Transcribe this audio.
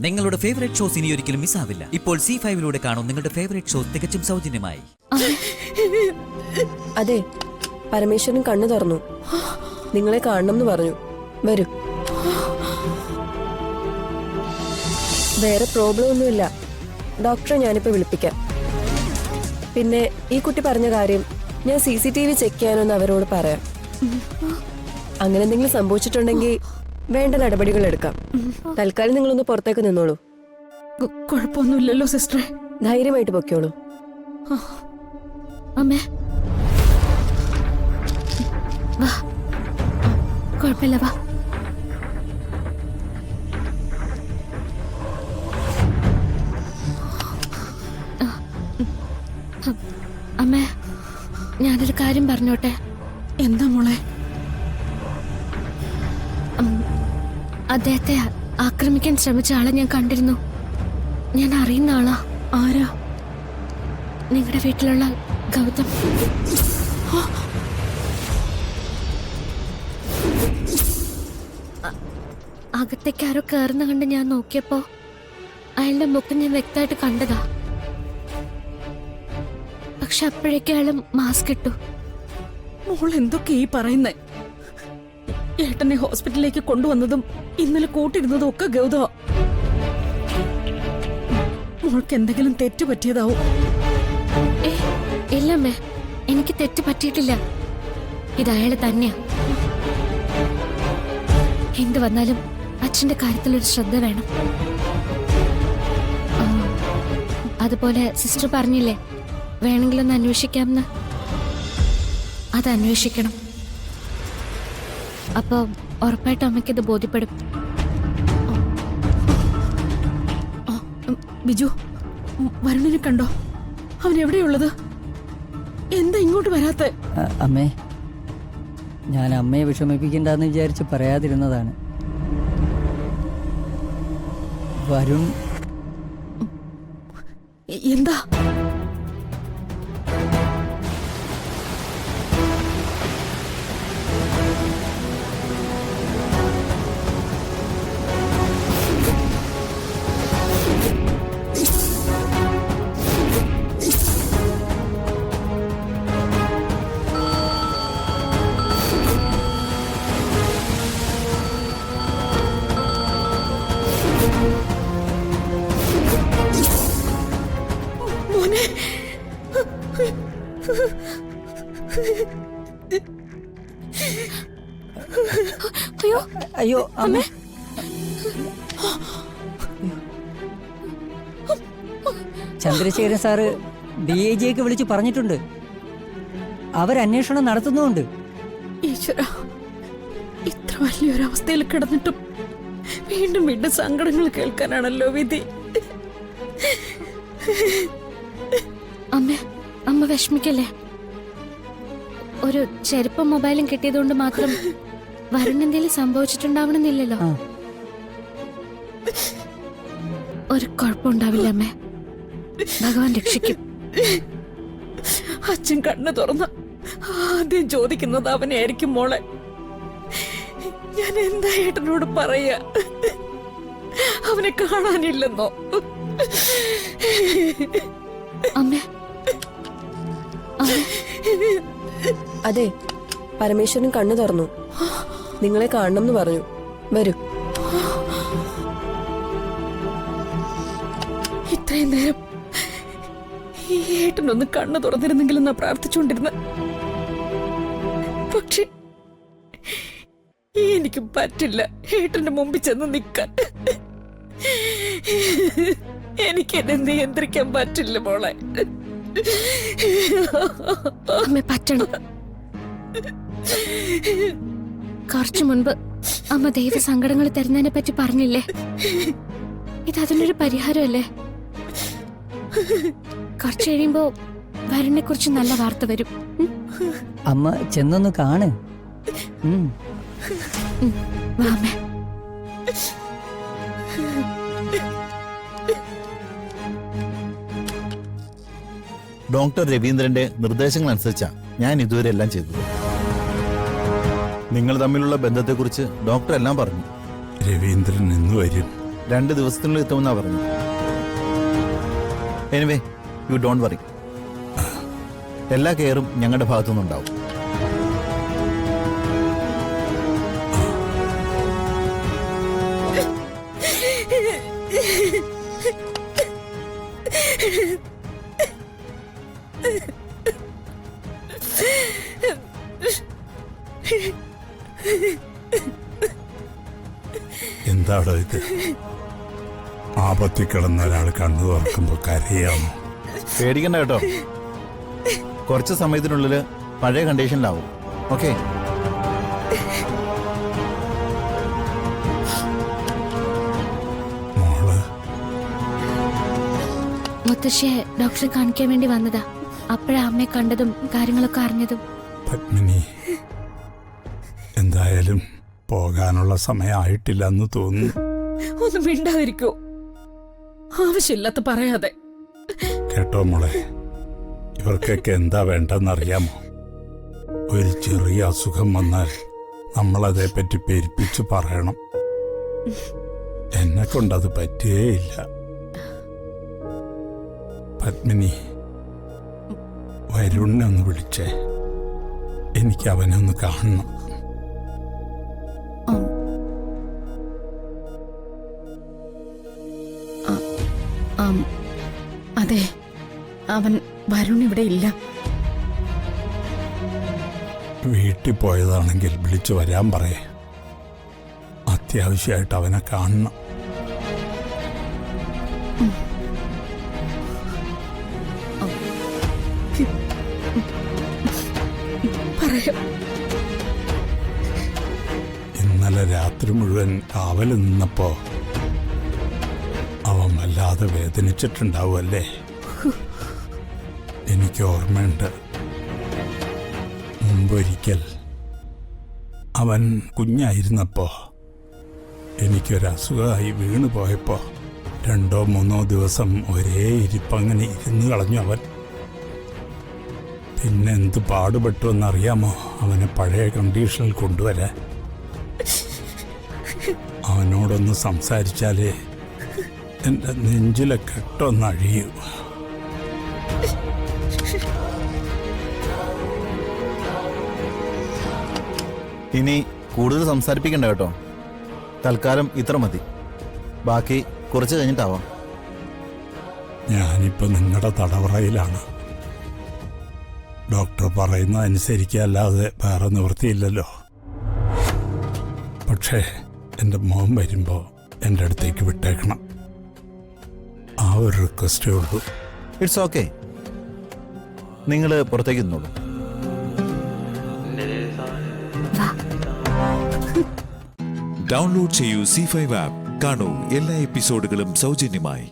നിങ്ങളുടെ favourite shows ഇനി ഒരിക്കലും മിസ്സാവില്ല. ഇപ്പോൾ C5 കാണും നിങ്ങളുടെ ഫേവറേറ്റ് ഷോസ് തികച്ചും സൗജന്യമായി. അതെ, പരമേശ്വരൻ കണ്ണു തുറന്നു. നിങ്ങളെ കാണണം എന്ന് പറഞ്ഞു. വരൂ. വേറെ പ്രോബ്ലം ഒന്നുമില്ല. ഡോക്ടറെ ഞാനിപ്പോ വിളിപ്പിക്കാം. പിന്നെ ഈ കുട്ടി പറഞ്ഞ കാര്യം ഞാൻ CCTV ചെക്ക് ചെയ്യാനൊന്ന് അവരോട് പറയാം. അങ്ങനെ എന്തെങ്കിലും സംഭവിച്ചിട്ടുണ്ടെങ്കിൽ വേണ്ട നടപടികൾ എടുക്കാം. തൽക്കാലം നിങ്ങളൊന്ന് പുറത്തേക്ക് നിന്നോളൂ. കുഴപ്പമൊന്നുമില്ലല്ലോ സിസ്റ്ററെ? ധൈര്യമായിട്ട് പൊക്കോളൂ. അമ്മേ, വാ, കുഴപ്പമില്ല, വാ. അമ്മേ, ഞാനൊരു കാര്യം പറഞ്ഞോട്ടെ? എന്താ മോളെ? അദ്ദേഹത്തെ ആക്രമിക്കാൻ ശ്രമിച്ച ആളെ ഞാൻ കണ്ടിരുന്നു. ഞാൻ അറിയുന്ന ആളാ. ആരാ? നിങ്ങളുടെ വീട്ടിലുള്ള ഗൗതം. അകത്തേക്ക് ആരോ കയറുന്ന കണ്ട് ഞാൻ നോക്കിയപ്പോ അയാളുടെ മുഖം ഞാൻ വ്യക്തമായിട്ട് കണ്ടതാ. പക്ഷെ അപ്പോഴേക്കും അയാൾ മാസ്ക് ഇട്ടു. മോൾ എന്തൊക്കെ ഈ പറയുന്നേ? ഏട്ടനെ ഹോസ്പിറ്റലിലേക്ക് കൊണ്ടുവന്നതും ഇന്നലെ കൂട്ടിരുന്നതും ഒക്കെ ഗൗതമ. മോൾക്ക് എന്തെങ്കിലും തെറ്റ് പറ്റിയതാവും. ഇല്ലമ്മേ, എനിക്ക് തെറ്റ് പറ്റിയിട്ടില്ല. ഇത് അയാള് തന്നെയാ. എന്ത് വന്നാലും അച്ഛന്റെ കാര്യത്തിലൊരു ശ്രദ്ധ വേണം. അതുപോലെ സിസ്റ്റർ പറഞ്ഞില്ലേ വേണമെങ്കിലൊന്ന് അന്വേഷിക്കാമെന്ന്. അത് അന്വേഷിക്കണം. അപ്പൊ ഉറപ്പായിട്ടും അമ്മയ്ക്കത് ബോധ്യപ്പെടും. ബിജു, വരുണിനെ കണ്ടോ? അവൻ എവിടെയുള്ളത്? എന്താ ഇങ്ങോട്ട് വരാത്തെ? അമ്മേ, ഞാൻ അമ്മയെ വിഷമിപ്പിക്കണ്ടെന്ന് വിചാരിച്ച് പറയാതിരുന്നതാണ്. വരുൺ എന്താ? അയ്യോ അയ്യോ അമ്മ, ചന്ദ്രശേഖരൻ സാറ് DIGക്ക് വിളിച്ച് പറഞ്ഞിട്ടുണ്ട്. അവരന്വേഷണം നടത്തുന്നുമുണ്ട്. ഈശ്വര, ഇത്ര വലിയൊരവസ്ഥയിൽ കിടന്നിട്ടും വീണ്ടും വീണ്ടും സങ്കടങ്ങൾ കേൾക്കാനാണല്ലോ വിധി. അമ്മ വിഷമിക്കല്ലേ? ഒരു ചെരുപ്പും മൊബൈലും കിട്ടിയതുകൊണ്ട് മാത്രം വരുൺ എന്തെങ്കിലും സംഭവിച്ചിട്ടുണ്ടാവണമെന്നില്ലല്ലോ. ഒരു കുഴപ്പമുണ്ടാവില്ല അമ്മേ. ഭഗവാൻ രക്ഷിക്കും. അച്ഛൻ കണ്ണു തുറന്ന ആദ്യം ചോദിക്കുന്നത് അവനെ ആയിരിക്കും. മോളെ, ഞാൻ എന്താ ഏട്ടനോട് പറയാ? അവനെ കാണാനില്ലെന്നോ? അമ്മേ, അതെ, പരമേശ്വരൻ കണ്ണു തുറന്നു. നിങ്ങളെ കാണണം എന്ന് പറഞ്ഞു. വരൂ. ഇത്രയും നേരം ഈ ഏട്ടനൊന്ന് കണ്ണു തുറന്നിരുന്നെങ്കിലെന്നാ പ്രാർത്ഥിച്ചുകൊണ്ടിരുന്ന. പക്ഷെ എനിക്ക് പറ്റില്ല ഏട്ടന്റെ മുമ്പിൽ ചെന്ന് നിൽക്കാൻ. എനിക്കെന്നെ നിയന്ത്രിക്കാൻ പറ്റില്ല മോളെ. അമ്മ പറ്റണം. കുറച്ചു മുൻപ് അമ്മ ദൈവ സങ്കടങ്ങൾ തരുന്നതിനെ പറ്റി പറഞ്ഞില്ലേ? ഇതതിനൊരു പരിഹാരമല്ലേ? കുറച്ചു കഴിയുമ്പോ വരുണിനെ കുറിച്ച് നല്ല വാർത്ത വരും. അമ്മ ചെന്നൊന്ന് കാണ്. വാ അമ്മേ. ഡോക്ടർ രവീന്ദ്രന്റെ നിർദ്ദേശങ്ങൾ അനുസരിച്ചാ ഞാൻ ഇതുവരെ എല്ലാം ചെയ്തത്. നിങ്ങൾ തമ്മിലുള്ള ബന്ധത്തെക്കുറിച്ച് ഡോക്ടർ എല്ലാം പറഞ്ഞു. രവീന്ദ്രൻ എന്ന് വരും. 2 ദിവസത്തിനുള്ളിൽ എത്തുമെന്നാ പറഞ്ഞു. എനിവേ യു ഡോണ്ട് വറി, എല്ലാ കെയറും ഞങ്ങളുടെ ഭാഗത്തുനിന്നുണ്ടാവും. എന്താടോ ഇത്? ആപത്തിൽ കിടന്ന ഒരാൾ കണ്ണു തുറക്കുമ്പോ കരയാമോ? പേടിക്കണ്ട കേട്ടോ, കുറച്ച് സമയത്തിനുള്ളിൽ പഴയ കണ്ടീഷനിലാവും. ഓക്കെ? മോള് മുത്തശ്ശിയെ ഡോക്ടറെ കാണിക്കാൻ വേണ്ടി വന്നതാ. അപ്പോഴാ അമ്മയെ കണ്ടതും കാര്യങ്ങളൊക്കെ അറിഞ്ഞതും. പത്മിനി, എന്തായാലും പോകാനുള്ള സമയമായിട്ടില്ലെന്ന് തോന്നുന്നു. ഒന്നും മിണ്ടാതിരിക്കോ, ആവശ്യമില്ലാത്ത പറയാതെ. കേട്ടോ മോളെ, ഇവർക്കൊക്കെ എന്താ വേണ്ടെന്നറിയാമോ? ഒരു ചെറിയ അസുഖം വന്നാൽ നമ്മളതേപ്പറ്റി പെരുപ്പിച്ച് പറയണം. എന്നെ കൊണ്ടത് പറ്റുകയില്ല. പത്മിനി, വരുണിനെ ഒന്ന് വിളിച്ചേ, എനിക്ക് അവനെ ഒന്ന് കാണണം. അതെ, അവൻ വരുൺ ഇവിടെ ഇല്ല. വീട്ടിൽ പോയതാണെങ്കിൽ വിളിച്ചു വരാൻ പറയേ. അത്യാവശ്യമായിട്ട് അവനെ കാണണം. പറയാം. ഇന്നലെ രാത്രി മുഴുവൻ കാവൽ നിന്നപ്പോ അവൻ വല്ലാതെ വേദനിച്ചിട്ടുണ്ടാവുമല്ലേ? എനിക്ക് ഓർമ്മയുണ്ട്, മുമ്പൊരിക്കൽ അവൻ കുഞ്ഞായിരുന്നപ്പോ എനിക്കൊരസുഖമായി വീണു പോയപ്പോ 2-3 ദിവസം ഒരേ ഇരിപ്പങ്ങനെ ഇരുന്ന് കളഞ്ഞു അവൻ. പിന്നെ എന്ത് പാടുപെട്ടു എന്നറിയാമോ അവനെ പഴയ കണ്ടീഷനിൽ കൊണ്ടുവരാൻ? അവനോടൊന്ന് സംസാരിച്ചാലേ എൻ്റെ നെഞ്ചിലെ കെട്ടൊന്നഴിയൂ. ഇനി കൂടുതൽ സംസാരിപ്പിക്കണ്ട കേട്ടോ, തൽക്കാലം ഇത്ര മതി. ബാക്കി കുറച്ച് കഴിഞ്ഞിട്ടാവാം. ഞാനിപ്പോൾ നിങ്ങളുടെ തടവറയിലാണ്. ഡോക്ടർ പറയുന്ന അനുസരിക്കല്ലാതെ വേറെ നിവൃത്തിയില്ലല്ലോ. പക്ഷേ എൻ്റെ മോൻ വരുമ്പോൾ എൻ്റെ അടുത്തേക്ക് വിട്ടേക്കണം. ആ ഒരു റിക്വസ്റ്റേ ഉള്ളൂ. ഇറ്റ്സ് ഓക്കെ, നിങ്ങൾ പുറത്തേക്ക് നിന്നോളൂ. ഡൗൺലോഡ് ചെയ്യൂ C5 ആപ്പ്. കാണൂ എല്ലാ എപ്പിസോഡുകളും സൗജന്യമായി.